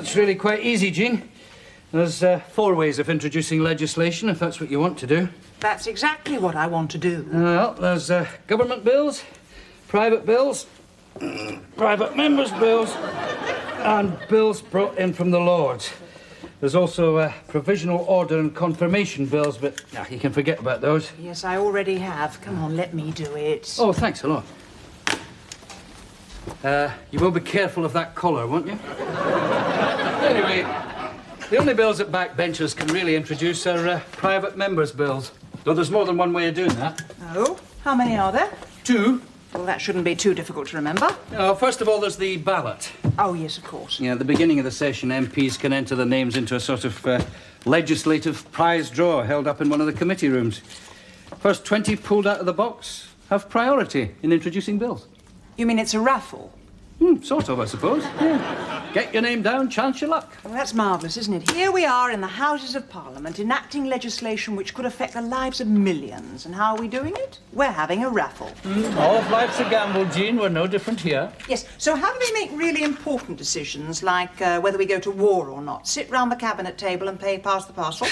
It's really quite easy, Jean. There's 4 ways of introducing legislation, if that's what you want to do. That's exactly what I want to do. Well, there's government bills, private bills, private members' bills, and bills brought in from the Lords. There's also provisional order and confirmation bills, but you can forget about those. Yes, I already have. Come on, let me do it. Oh, thanks a lot. You will be careful of that collar, won't you? Anyway, the only bills that backbenchers can really introduce are private members' bills. Though there's more than one way of doing that. Oh? How many are there? 2. Well, that shouldn't be too difficult to remember. First of all, there's the ballot. Oh, yes, of course. Yeah, at the beginning of the session, MPs can enter their names into a sort of legislative prize draw held up in one of the committee rooms. First 20 pulled out of the box have priority in introducing bills. You mean it's a raffle? Sort of, I suppose. Yeah. Get your name down, chance your luck. Well, that's marvellous, isn't it? Here we are in the Houses of Parliament enacting legislation which could affect the lives of millions. And how are we doing it? We're having a raffle. All of life's a gamble, Jean. We're no different here. Yes, so how do we make really important decisions, like whether we go to war or not? Sit round the cabinet table and pass the parcel?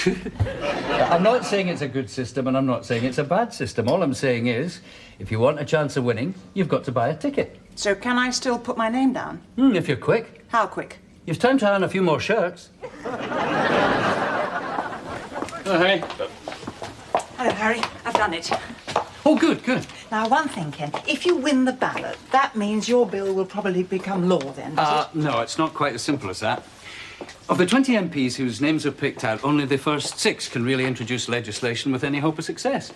I'm not saying it's a good system, and I'm not saying it's a bad system. All I'm saying is, if you want a chance of winning, you've got to buy a ticket. So can I still put my name down? If you're quick. How quick? You've time to iron a few more shirts. Harry. Hello, Harry. I've done it. Oh, good, good. Now, one thing, Ken. If you win the ballot, that means your bill will probably become law then, does it? No, it's not quite as simple as that. Of the 20 MPs whose names are picked out, only the first 6 can really introduce legislation with any hope of success.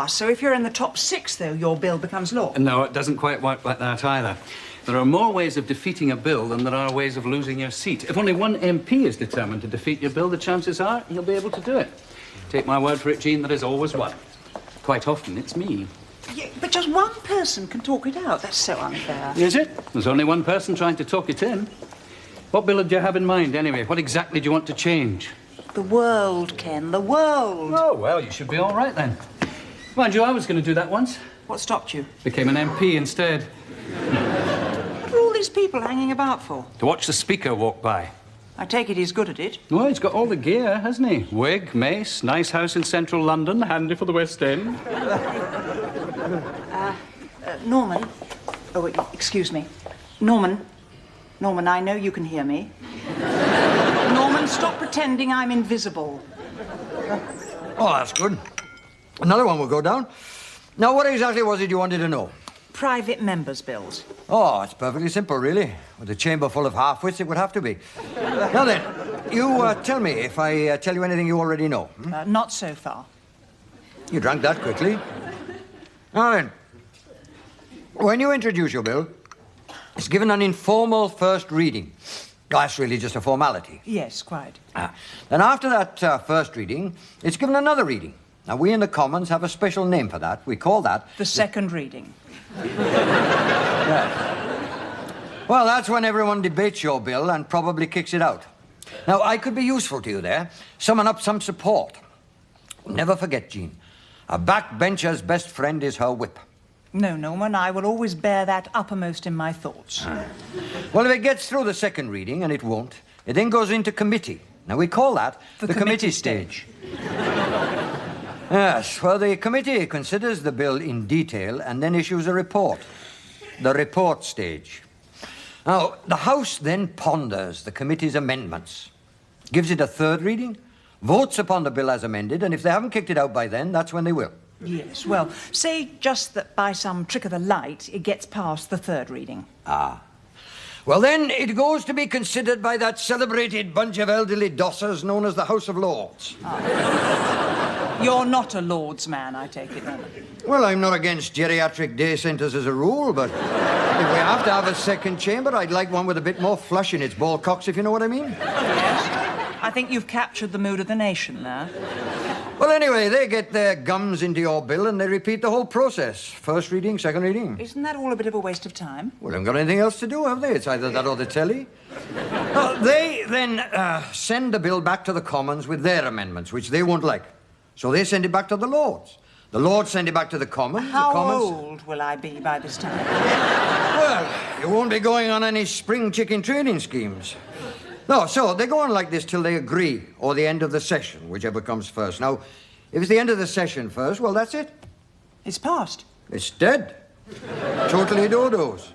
So if you're in the top 6, though, your bill becomes law? No, it doesn't quite work like that either. There are more ways of defeating a bill than there are ways of losing your seat. If only one MP is determined to defeat your bill, the chances are he'll be able to do it. Take my word for it, Jean, there is always one. Quite often, it's me. Yeah, but just one person can talk it out. That's so unfair. Is it? There's only one person trying to talk it in. What bill do you have in mind, anyway? What exactly do you want to change? The world, Ken, the world. Oh, well, you should be all right, then. Mind you, I was going to do that once. What stopped you? Became an MP instead. What are all these people hanging about for? To watch the Speaker walk by. I take it he's good at it. Well, he's got all the gear, hasn't he? Wig, mace, nice house in central London, handy for the West End. Norman. Oh, excuse me. Norman, I know you can hear me. Norman, stop pretending I'm invisible. Oh, that's good. Another one will go down. Now, what exactly was it you wanted to know? Private members' bills. Oh, it's perfectly simple, really. With a chamber full of half-wits, it would have to be. Now then, you tell me if I tell you anything you already know. Not so far. You drank that quickly. Now then, when you introduce your bill, it's given an informal first reading. That's really just a formality. Yes, quite. Then after that first reading, it's given another reading. Now, we in the Commons have a special name for that. We call that... The second reading. Yes. Well, that's when everyone debates your bill and probably kicks it out. Now, I could be useful to you there. Summon up some support. Never forget, Jean, a backbencher's best friend is her whip. No, Norman, I will always bear that uppermost in my thoughts. Well, if it gets through the second reading, and it won't, it then goes into committee. Now, we call that the committee stage. Yes, well, the committee considers the bill in detail and then issues a report. The report stage. Now, the House then ponders the committee's amendments, gives it a third reading, votes upon the bill as amended, and if they haven't kicked it out by then, that's when they will. Yes, well, say just that by some trick of the light, it gets past the third reading. Well, then it goes to be considered by that celebrated bunch of elderly dossers known as the House of Lords. You're not a Lord's man, I take it, Norman. Well, I'm not against geriatric day centres as a rule, but if we have to have a second chamber, I'd like one with a bit more flush in its ball cocks, if you know what I mean. Yes. I think you've captured the mood of the nation there. Well, anyway, they get their gums into your bill and they repeat the whole process. First reading, second reading. Isn't that all a bit of a waste of time? Well, they haven't got anything else to do, have they? It's either that or the telly. They then send the bill back to the Commons with their amendments, which they won't like. So they send it back to the Lords. The Lords send it back to the Commons. How the Commons... old will I be by this time? Well, you won't be going on any spring chicken training schemes. No, so they go on like this till they agree, or the end of the session, whichever comes first. Now, if it's the end of the session first, well, that's it. It's passed. It's dead. Totally dodos.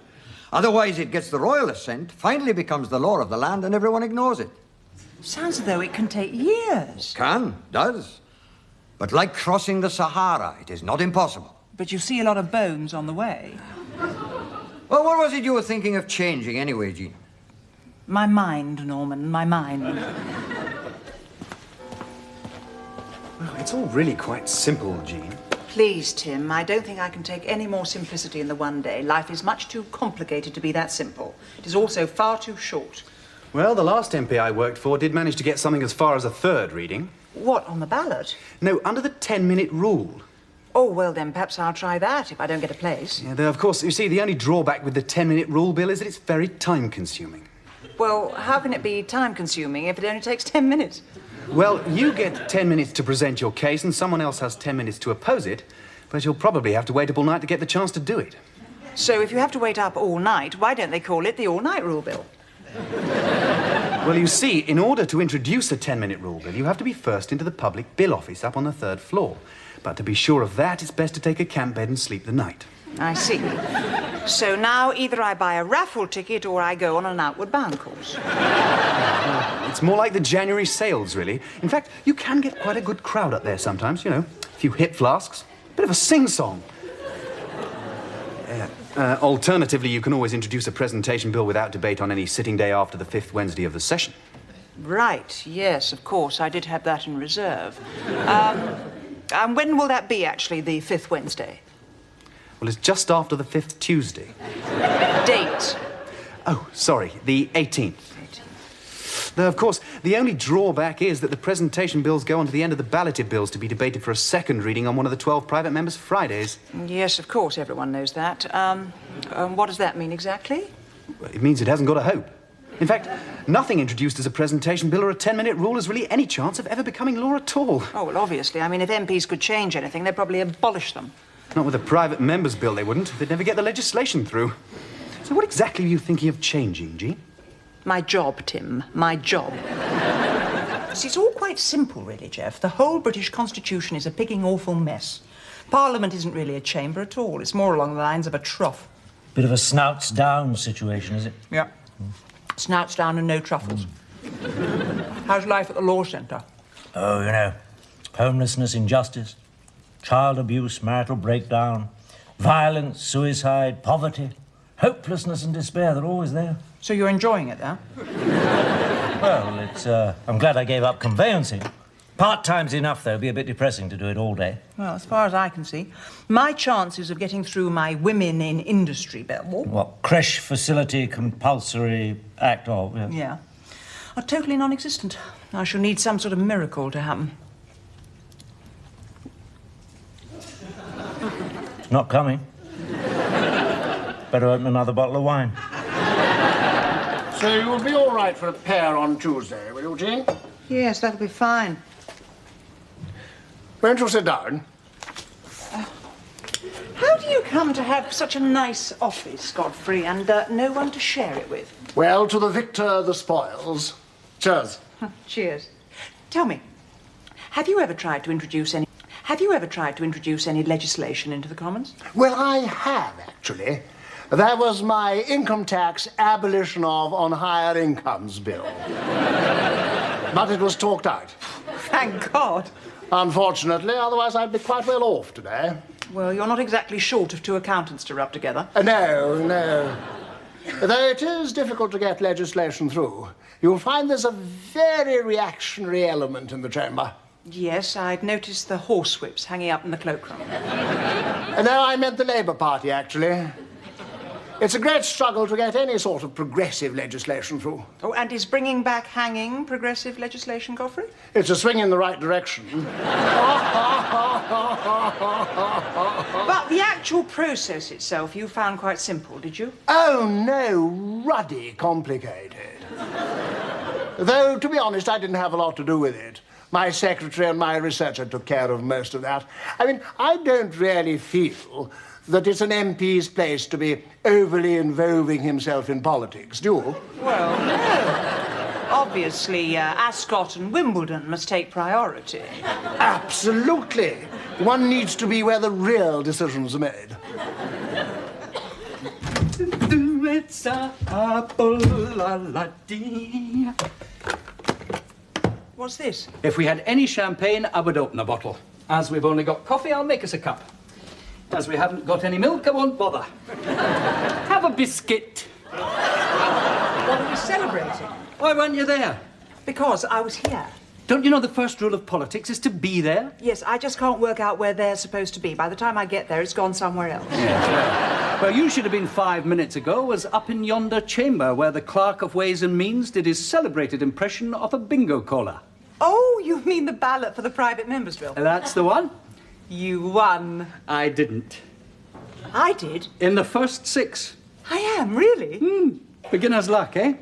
Otherwise, it gets the royal assent, finally becomes the law of the land, and everyone ignores it. Sounds as though it can take years. Does. But like crossing the Sahara, it is not impossible. But you see a lot of bones on the way. Well, what was it you were thinking of changing anyway, Jean? My mind, Norman, my mind. Well, it's all really quite simple, Jean. Please, Tim, I don't think I can take any more simplicity in the one day. Life is much too complicated to be that simple. It is also far too short. Well, the last MP I worked for did manage to get something as far as a third reading. What, on the ballot? No, under the 10-minute rule. Oh, well, then perhaps I'll try that if I don't get a place. Yeah, though, of course, you see, the only drawback with the 10-minute rule, Bill, is that it's very time-consuming. Well, how can it be time-consuming if it only takes 10 minutes? Well, you get 10 minutes to present your case and someone else has 10 minutes to oppose it, but you'll probably have to wait up all night to get the chance to do it. So if you have to wait up all night, why don't they call it the all-night rule, Bill? Well, you see, in order to introduce a 10-minute rule, Bill, you have to be first into the public bill office up on the 3rd floor. But to be sure of that, it's best to take a camp bed and sleep the night. I see. So now either I buy a raffle ticket or I go on an outward bound course. It's more like the January sales, really. In fact, you can get quite a good crowd up there sometimes, you know. A few hip flasks, a bit of a sing-song. Alternatively, you can always introduce a presentation bill without debate on any sitting day after the 5th Wednesday of the session. Right, yes, of course. I did have that in reserve. And when will that be, actually, the 5th Wednesday? Well, it's just after the 5th Tuesday. Date? Oh, sorry, the 18th. Though, of course, the only drawback is that the presentation bills go on to the end of the balloted bills to be debated for a second reading on one of the 12 private members' Fridays. Yes, of course, everyone knows that. What does that mean exactly? Well, it means it hasn't got a hope. In fact, nothing introduced as a presentation bill or a 10-minute rule has really any chance of ever becoming law at all. Oh, well, obviously. I mean, if MPs could change anything, they'd probably abolish them. Not with a private members' bill, they wouldn't. They'd never get the legislation through. So what exactly are you thinking of changing, Jean? My job, Tim. My job. See, it's all quite simple, really, Jeff. The whole British Constitution is a pigging awful mess. Parliament isn't really a chamber at all. It's more along the lines of a trough. Bit of a snouts down situation, is it? Yeah. Snouts down and no truffles. How's life at the law centre? Oh, you know, homelessness, injustice, child abuse, marital breakdown, violence, suicide, poverty, hopelessness and despair. They're always there. So you're enjoying it, huh? Well, it's, I'm glad I gave up conveyancing. Part-time's enough, though. It'd be a bit depressing to do it all day. Well, as far as I can see, my chances of getting through my Women in Industry bill... What, creche facility compulsory act of? Yeah. Are totally non-existent. I shall need some sort of miracle to happen. It's not coming. Better open another bottle of wine. So you'll be all right for a pair on Tuesday, will you, Jean? Yes, that'll be fine. Won't you sit down? How do you come to have such a nice office, Godfrey, and no one to share it with? Well, to the victor, the spoils. Cheers. Cheers. Tell me, have you ever tried to introduce any legislation into the Commons? Well, I have, actually. That was my income tax abolition of on higher incomes bill. But it was talked out. Thank God. Unfortunately, otherwise I'd be quite well off today. Well, you're not exactly short of two accountants to rub together. No. Though it is difficult to get legislation through, you'll find there's a very reactionary element in the chamber. Yes, I'd noticed the horsewhips hanging up in the cloakroom. No, I meant the Labour Party, actually. It's a great struggle to get any sort of progressive legislation through. Oh, and is bringing back hanging progressive legislation, Godfrey? It's a swing in the right direction. But the actual process itself you found quite simple, did you? Oh, no, ruddy complicated. Though, to be honest, I didn't have a lot to do with it. My secretary and my researcher took care of most of that. I mean, I don't really feel that it's an MP's place to be overly involving himself in politics, do you? Well, no. obviously, Ascot and Wimbledon must take priority. Absolutely. One needs to be where the real decisions are made. It's a apple-a-la-dee. What's this? If we had any champagne, I would open a bottle. As we've only got coffee, I'll make us a cup. As we haven't got any milk, I won't bother. Have a biscuit. What are we celebrating? Why weren't you there? Because I was here. Don't you know the first rule of politics is to be there? Yes, I just can't work out where they're supposed to be. By the time I get there, it's gone somewhere else. Well, you should have been 5 minutes ago, was up in yonder chamber where the Clerk of Ways and Means did his celebrated impression of a bingo caller. Oh, you mean the ballot for the private members bill? That's the one. You won. I didn't. I did? In the first 6. I am, really? Beginner's luck, eh?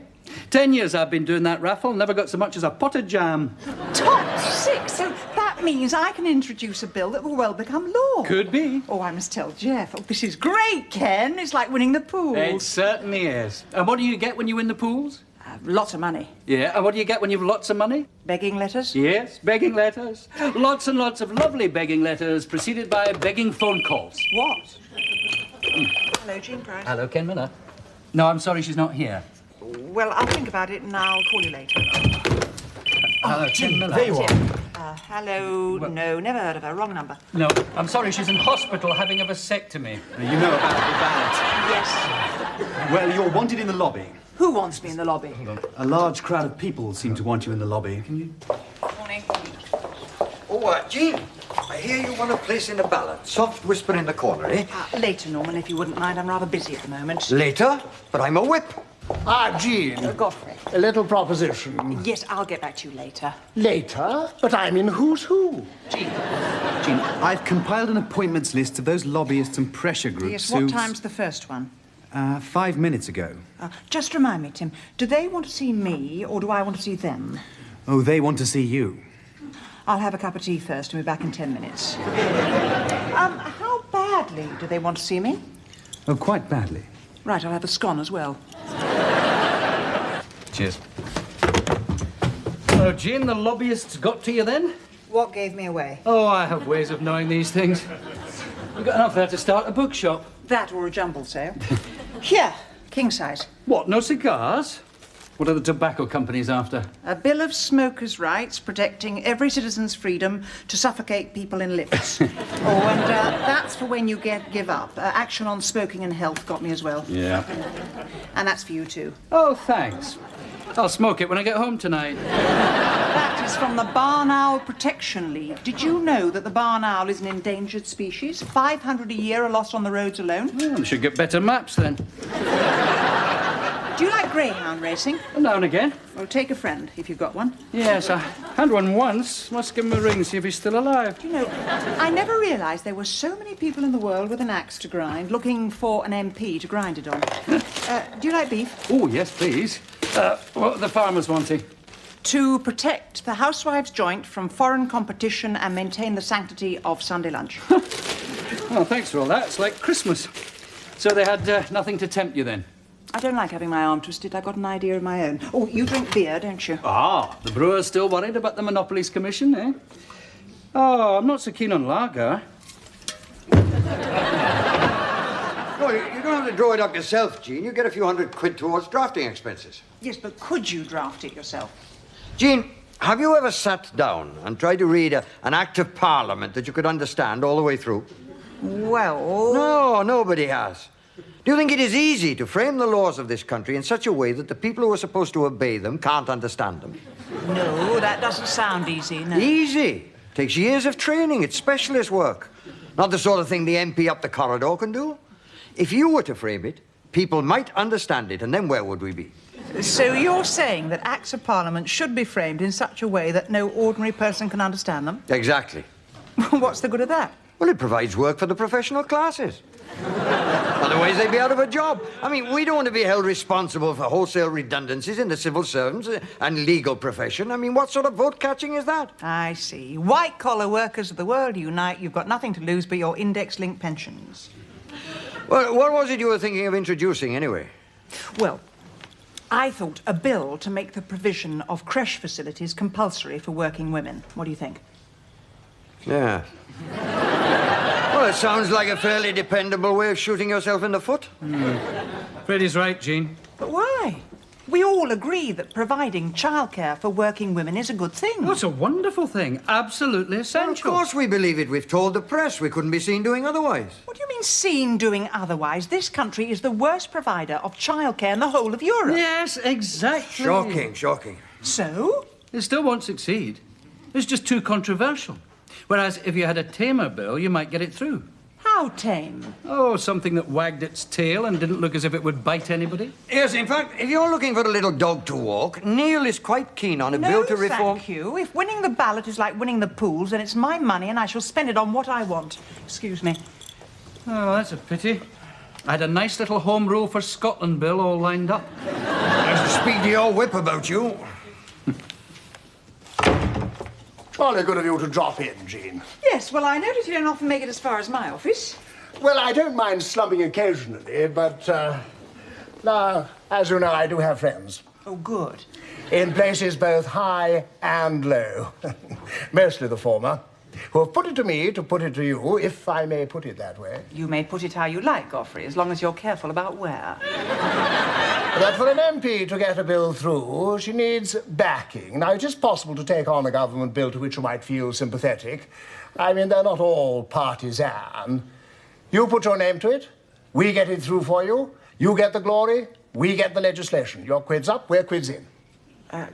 10 years I've been doing that raffle, never got so much as a pot of jam. Top 6? So that means I can introduce a bill that will well become law. Could be. Oh, I must tell Jeff. Oh, this is great, Ken. It's like winning the pool. It certainly is. And what do you get when you win the pools? Lots of money. Yeah, and what do you get when you've lots of money? Begging letters? Yes, begging letters. Lots and lots of lovely begging letters, preceded by begging phone calls. What? Hello, Jean Price. Hello, Ken Miller. No, I'm sorry she's not here. Well, I'll think about it and I'll call you later. Hello, Ken Miller. There you are. Hello. No, never heard of her. Wrong number. No, I'm sorry, she's in hospital having a vasectomy. You know about the ballot. Yes. Well, you're wanted in the lobby. Who wants me in the lobby? A large crowd of people seem to want you in the lobby. Can you... Morning. Oh, Jean, I hear you want a place in the ballot. Soft whisper in the corner, eh? Later, Norman, if you wouldn't mind. I'm rather busy at the moment. Later, but I'm a whip. Jean. Godfrey. A little proposition. Yes, I'll get back to you later. Later? But I'm in Who's Who. Jean, I've compiled an appointments list of those lobbyists and pressure groups Yes, who... what time's the first one? 5 minutes ago. Just remind me, Tim, do they want to see me or do I want to see them? Oh, they want to see you. I'll have a cup of tea first and be back in 10 minutes. How badly do they want to see me? Oh, quite badly. Right, I'll have a scone as well. Cheers. Oh, Jean, the lobbyists got to you then? What gave me away? Oh, I have ways of knowing these things. You've got enough there to start a bookshop. That or a jumble sale. Here, king size. What, no cigars? What are the tobacco companies after? A bill of smokers' rights protecting every citizen's freedom to suffocate people in lifts. That's for when you give up. Action on smoking and health got me as well. Yeah. And that's for you too. Oh, thanks. I'll smoke it when I get home tonight. That is from the Barn Owl Protection League. Did you know that the barn owl is an endangered species? 500 a year are lost on the roads alone. Well, we should get better maps then. Do you like greyhound racing? Now and again. Well, take a friend, if you've got one. Yes, I had one once. Must give him a ring, see if he's still alive. You know, I never realised there were so many people in the world with an axe to grind, looking for an MP to grind it on. Do you like beef? Oh, yes, please. What are the farmers wanting? To protect the housewife's joint from foreign competition and maintain the sanctity of Sunday lunch. Oh, thanks for all that. It's like Christmas. So they had nothing to tempt you then? I don't like having my arm twisted. I've got an idea of my own. Oh, you drink beer, don't you? Ah, the brewer's still worried about the Monopolies Commission, eh? Oh, I'm not so keen on lager. No, you don't have to draw it up yourself, Jean. You get a few £100 towards drafting expenses. Yes, but could you draft it yourself? Jean, have you ever sat down and tried to read an Act of Parliament that you could understand all the way through? Well... No, nobody has. Do you think it is easy to frame the laws of this country in such a way that the people who are supposed to obey them can't understand them? No, that doesn't sound easy, no. Easy. Takes years of training. It's specialist work. Not the sort of thing the MP up the corridor can do. If you were to frame it, people might understand it, and then where would we be? So you're saying that Acts of Parliament should be framed in such a way that no ordinary person can understand them? Exactly. What's the good of that? Well, it provides work for the professional classes. Otherwise, they'd be out of a job. I mean, we don't want to be held responsible for wholesale redundancies in the civil servants and legal profession. I mean, what sort of vote catching is that? I see. White-collar workers of the world unite. You've got nothing to lose but your index-linked pensions. Well, what was it you were thinking of introducing, anyway? Well, I thought a bill to make the provision of creche facilities compulsory for working women. What do you think? Yeah. Well, it sounds like a fairly dependable way of shooting yourself in the foot. Freddie's right, Jean. But why? We all agree that providing childcare for working women is a good thing. Oh, it's a wonderful thing. Absolutely Well, essential. of course we believe it. We've told the press we couldn't be seen doing otherwise. What do you mean seen doing otherwise? This country is the worst provider of childcare in the whole of Europe. Yes, exactly. Shocking, shocking. So? It still won't succeed. It's just too controversial. Whereas if you had a tamer bill, you might get it through. How tame? Oh, something that wagged its tail and didn't look as if it would bite anybody. Yes, in fact, if you're looking for a little dog to walk, Neil is quite keen on a bill to reform... thank you. If winning the ballot is like winning the pools, then it's my money and I shall spend it on what I want. Excuse me. Oh, that's a pity. I had a nice little Home Rule for Scotland bill all lined up. I should speak to your whip about you. Jolly good of you to drop in, Jean. Yes, well, I notice you don't often make it as far as my office. Well, I don't mind slumping occasionally, but, now, as you know, I do have friends. Oh, good. In places both high and low. Mostly the former, who have put it to me to put it to you, if I may put it that way. You may put it how you like, Godfrey, as long as you're careful about where. That for an MP to get a bill through, she needs backing. Now, it is possible to take on a government bill to which you might feel sympathetic. I mean, they're not all partisan. You put your name to it, we get it through for you, you get the glory, we get the legislation. Your quid's up, we're quids in.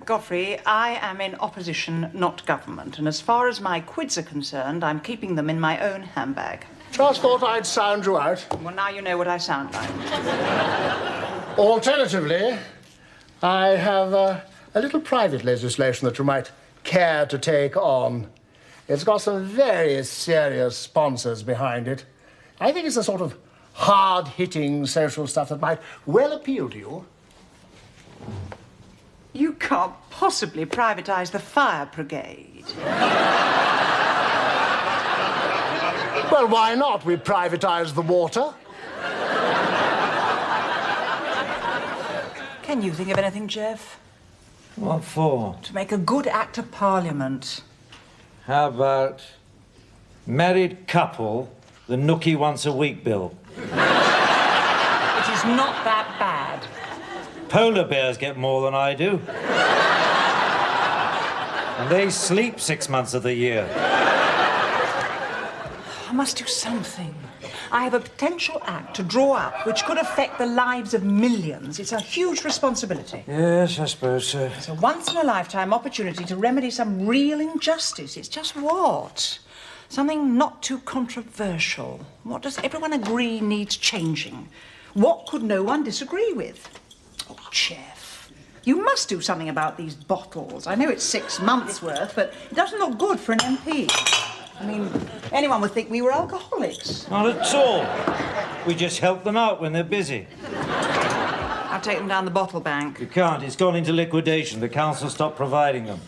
Godfrey, I am in opposition, not government, and as far as my quids are concerned, I'm keeping them in my own handbag. Just thought I'd sound you out. Well, now you know what I sound like. Alternatively, I have a little private legislation that you might care to take on. It's got some very serious sponsors behind it. I think it's the sort of hard-hitting social stuff that might well appeal to you. You can't possibly privatize the fire brigade. Well, why not? We privatize the water. Can you think of anything, Jeff? What for? To make a good act of Parliament. How about married couple, the nookie once a week bill? It is not that bad. Polar bears get more than I do. And they sleep 6 months of the year. I must do something. I have a potential act to draw up which could affect the lives of millions. It's a huge responsibility. Yes, I suppose so. It's a once-in-a-lifetime opportunity to remedy some real injustice. It's just what? Something not too controversial. What does everyone agree needs changing? What could no one disagree with? Oh, Jeff, you must do something about these bottles. I know it's 6 months' worth, but it doesn't look good for an MP. I mean, anyone would think we were alcoholics. Not at all. We just help them out when they're busy. I'll take them down the bottle bank. You can't. It's gone into liquidation. The council stopped providing them.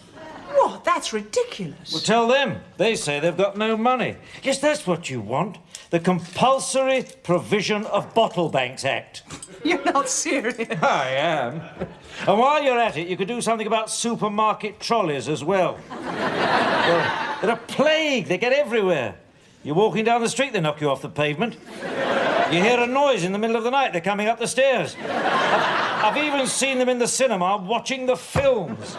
What? That's ridiculous. Well, tell them. They say they've got no money. Yes, that's what you want. The Compulsory Provision of Bottle Banks Act. You're not serious. I am. And while you're at it, you could do something about supermarket trolleys as well. They're a plague. They get everywhere. You're walking down the street, they knock you off the pavement. You hear a noise in the middle of the night, they're coming up the stairs. I've even seen them in the cinema watching the films.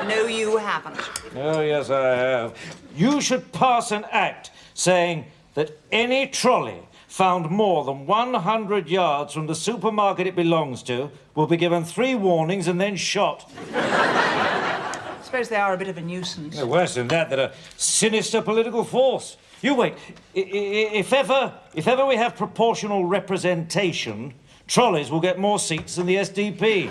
No, you haven't. Oh, yes, I have. You should pass an act saying that any trolley found more than 100 yards from the supermarket it belongs to will be given 3 warnings and then shot. I suppose they are a bit of a nuisance. No, worse than that, they're a sinister political force. You wait. If ever we have proportional representation, trolleys will get more seats than the SDP.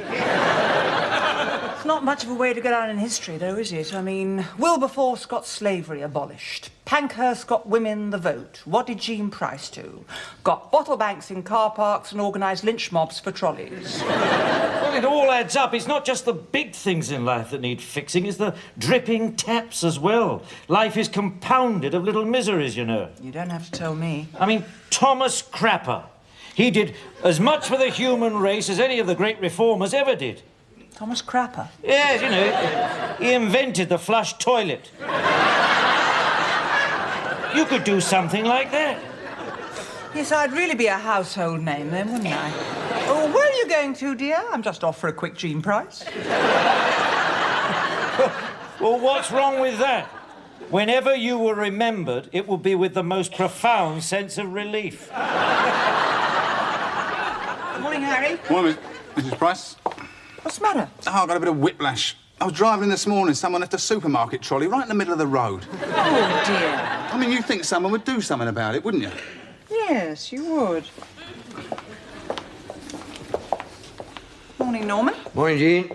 It's not much of a way to go down in history, though, is it? I mean, Wilberforce got slavery abolished. Pankhurst got women the vote. What did Jean Price do? Got bottle banks in car parks and organised lynch mobs for trolleys. Well, it all adds up. It's not just the big things in life that need fixing, it's the dripping taps as well. Life is compounded of little miseries, you know. You don't have to tell me. I mean, Thomas Crapper. He did as much for the human race as any of the great reformers ever did. Thomas Crapper. Yes, you know, he invented the flush toilet. You could do something like that. Yes, I'd really be a household name then, wouldn't I? Oh, where are you going to, dear? I'm just off for a quick Jean Price. Well, what's wrong with that? Whenever you were remembered, it will be with the most profound sense of relief. Morning, Harry. Morning, Mrs. Price. What's the matter? Oh, I got a bit of whiplash. I was driving in this morning, someone left a supermarket trolley right in the middle of the road. Oh, dear. I mean, you'd think someone would do something about it, wouldn't you? Yes, you would. Morning, Norman. Morning, Jean.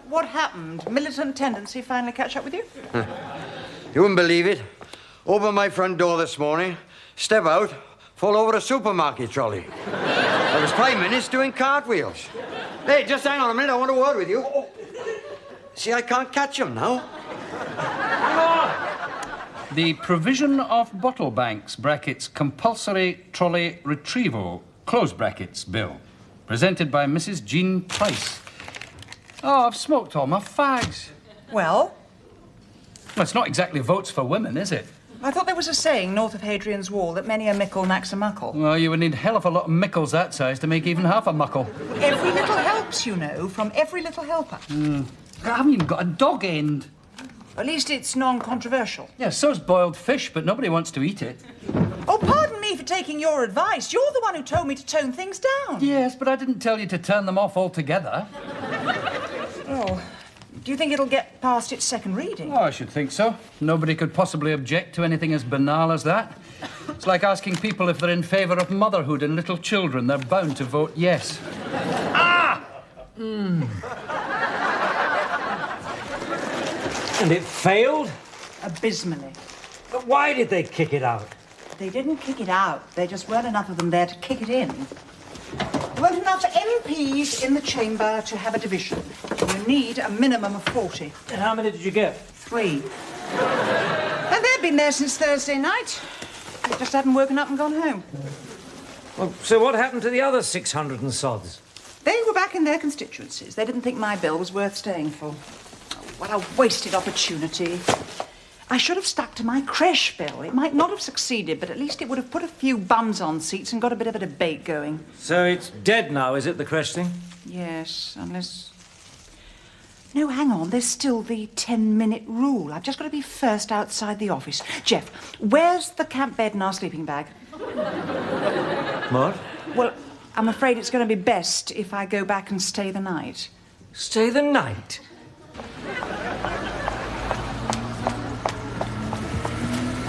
What happened? Militant tendency finally catch up with you? You wouldn't believe it. Open my front door this morning, step out, fall over a supermarket trolley. I was 5 minutes doing cartwheels. Hey, just hang on a minute, I want a word with you. Oh. See, I can't catch him now. The provision of bottle banks, brackets, compulsory trolley retrieval, close brackets, bill. Presented by Mrs. Jean Price. Oh, I've smoked all my fags. Well, Well, it's not exactly votes for women, is it? I thought there was a saying north of Hadrian's Wall that many a mickle knacks a muckle. Well, you would need a hell of a lot of mickles that size to make even half a muckle. Every little helps, you know, from every little helper. I haven't even got a dog end. At least it's non-controversial. Yeah, so's boiled fish, but nobody wants to eat it. Oh, pardon me for taking your advice. You're the one who told me to tone things down. Yes, but I didn't tell you to turn them off altogether. Oh, do you think it'll get past its second reading? Oh, I should think so. Nobody could possibly object to anything as banal as that. It's like asking people if they're in favour of motherhood and little children. They're bound to vote yes. And it failed? Abysmally. But why did they kick it out? They didn't kick it out. There just weren't enough of them there to kick it in. There weren't enough MPs in the chamber to have a division. You need a minimum of 40. And how many did you get? 3. And they've been there since Thursday night. They just hadn't woken up and gone home. Well, so what happened to the other 600 and sods? They were back in their constituencies. They didn't think my bill was worth staying for. Oh, what a wasted opportunity. I should have stuck to my creche bill. It might not have succeeded, but at least it would have put a few bums on seats and got a bit of a debate going. So it's dead now, is it, the creche thing? Yes, unless... No, hang on. There's still the 10-minute rule. I've just got to be first outside the office. Jeff, where's the camp bed and our sleeping bag? What? Well, I'm afraid it's going to be best if I go back and stay the night. Stay the night?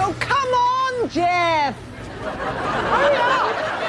Oh, come on, Jeff! Hurry up!